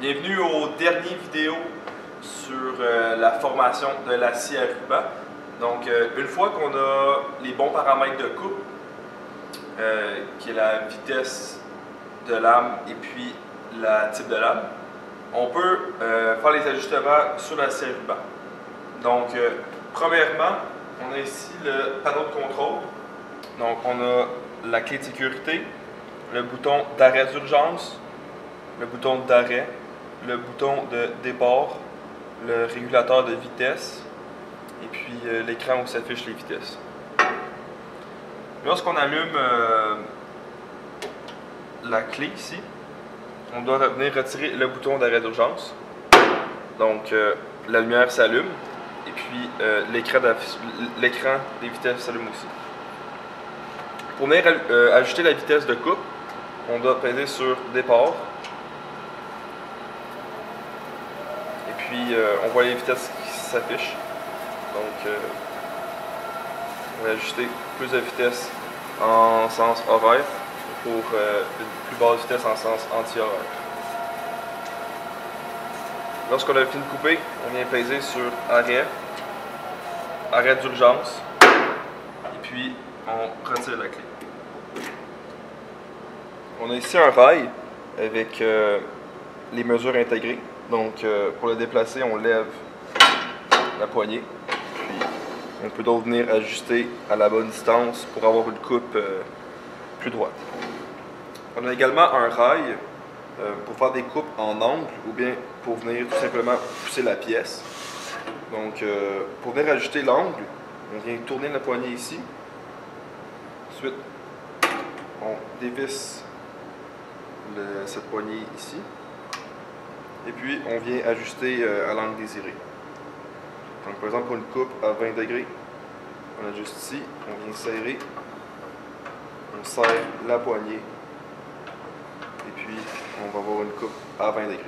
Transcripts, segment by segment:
Bienvenue aux dernières vidéos sur la formation de la scie à ruban. Donc, une fois qu'on a les bons paramètres de coupe, qui est la vitesse de lame et puis la type de lame, on peut faire les ajustements sur la scie à ruban. Donc, premièrement, on a ici le panneau de contrôle. Donc, on a la clé de sécurité, le bouton d'arrêt d'urgence, le bouton d'arrêt, le bouton de départ, le régulateur de vitesse et puis l'écran où s'affichent les vitesses. Lorsqu'on allume la clé ici, on doit venir retirer le bouton d'arrêt d'urgence. Donc la lumière s'allume et puis l'écran des vitesses s'allume aussi. Pour venir ajuster la vitesse de coupe, on doit peser sur départ. Et puis on voit les vitesses qui s'affichent. Donc on va ajuster plus de vitesse en sens horaire pour une plus basse vitesse en sens anti-horaire. Lorsqu'on a fini de couper, on vient peser sur arrêt, arrêt d'urgence, et puis on retire la clé. On a ici un rail avec les mesures intégrées. Donc pour le déplacer, on lève la poignée. Puis on peut donc venir ajuster à la bonne distance pour avoir une coupe plus droite. On a également un rail pour faire des coupes en angle ou bien pour venir tout simplement pousser la pièce. Donc pour venir ajuster l'angle, on vient tourner la poignée ici. Ensuite, on dévisse cette poignée ici. Et puis on vient ajuster à l'angle désiré. Donc par exemple pour une coupe à 20 degrés, on ajuste ici, on vient serrer, on serre la poignée. Et puis on va avoir une coupe à 20 degrés.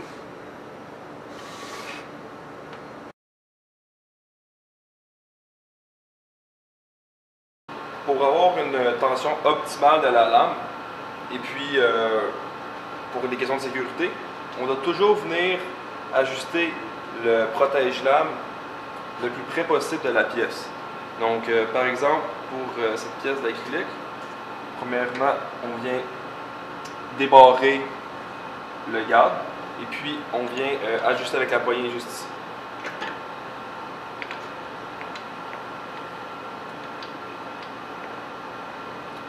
Pour avoir une tension optimale de la lame, et puis pour les questions de sécurité, on doit toujours venir ajuster le protège-lame le plus près possible de la pièce. Donc par exemple, pour cette pièce d'acrylique, premièrement, on vient débarrer le garde et puis on vient ajuster avec la poignée juste ici.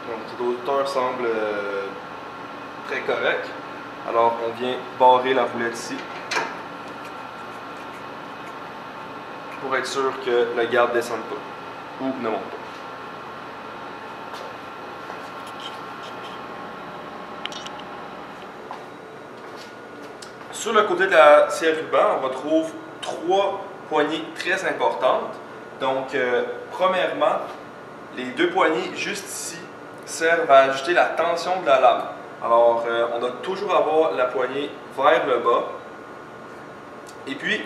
Donc cette hauteur semble très correcte. Alors on vient barrer la roulette ici pour être sûr que le garde ne descende pas ou ne monte pas. Sur le côté de la scie à ruban, on retrouve trois poignées très importantes. Donc premièrement, les deux poignées juste ici servent à ajuster la tension de la lame. Alors, on doit toujours avoir la poignée vers le bas. Et puis,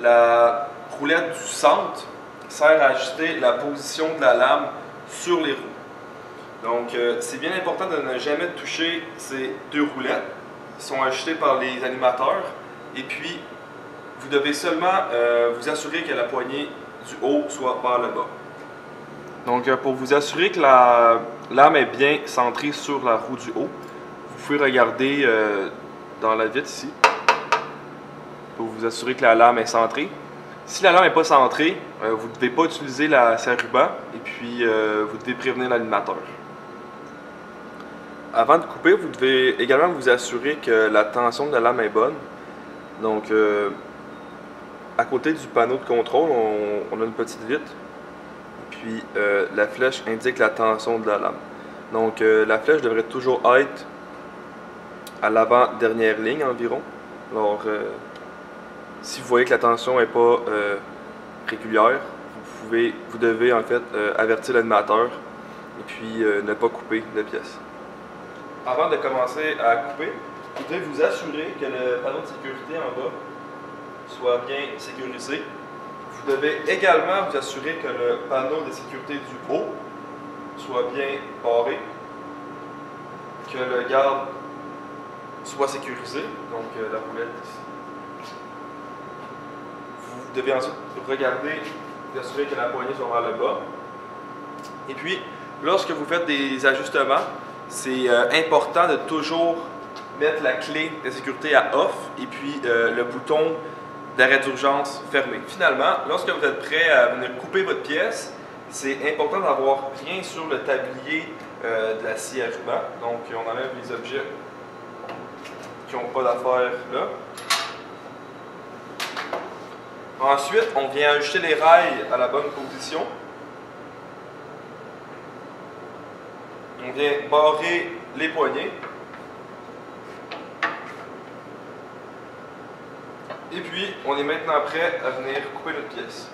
la roulette du centre sert à ajuster la position de la lame sur les roues. Donc, c'est bien important de ne jamais toucher ces deux roulettes. Ils sont ajustées par les animateurs. Et puis, vous devez seulement vous assurer que la poignée du haut soit vers le bas. Donc, pour vous assurer que la lame est bien centrée sur la roue du haut, vous pouvez regarder dans la vitre ici pour vous assurer que la lame est centrée. Si la lame n'est pas centrée, vous ne devez pas utiliser la scie à ruban et puis vous devez prévenir l'animateur. Avant de couper, vous devez également vous assurer que la tension de la lame est bonne. Donc, à côté du panneau de contrôle, on a une petite vitre. Puis la flèche indique la tension de la lame. Donc, la flèche devrait toujours être à l'avant-dernière ligne environ. Alors, si vous voyez que la tension n'est pas régulière, vous devez en fait avertir l'animateur et puis ne pas couper la pièce. Avant de commencer à couper, vous devez vous assurer que le panneau de sécurité en bas soit bien sécurisé. Vous devez également vous assurer que le panneau de sécurité du haut soit bien barré, que le garde soit sécurisé, donc la roulette ici. devez ensuite regarder, vous assurer que la poignée soit vers le bas. Et puis, lorsque vous faites des ajustements, c'est important de toujours mettre la clé de sécurité à off et puis le bouton d'arrêt d'urgence fermé. Finalement, lorsque vous êtes prêt à venir couper votre pièce, c'est important d'avoir bien sur le tablier de la scie à ruban. Donc, on enlève les objets qui n'ont pas d'affaire là. Ensuite, on vient ajuster les rails à la bonne position. On vient barrer les poignées. Et puis, on est maintenant prêt à venir couper notre pièce.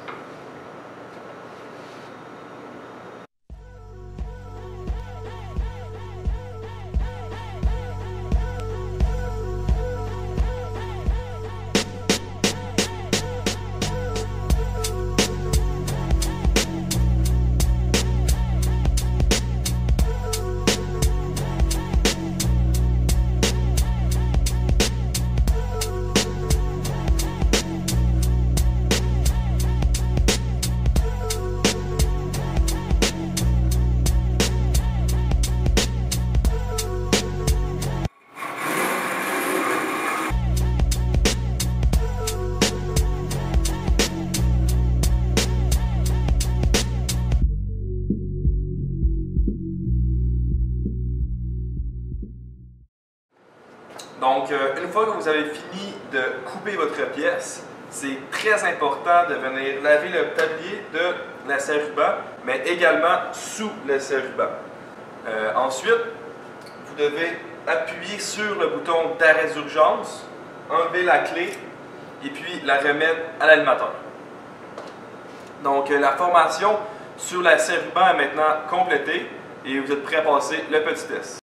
Donc, une fois que vous avez fini de couper votre pièce, c'est très important de venir laver le tablier de la scie à ruban, mais également sous la scie à ruban. Ensuite, vous devez appuyer sur le bouton d'arrêt d'urgence, enlever la clé et puis la remettre à l'animateur. Donc, la formation sur la scie à ruban est maintenant complétée et vous êtes prêt à passer le petit test.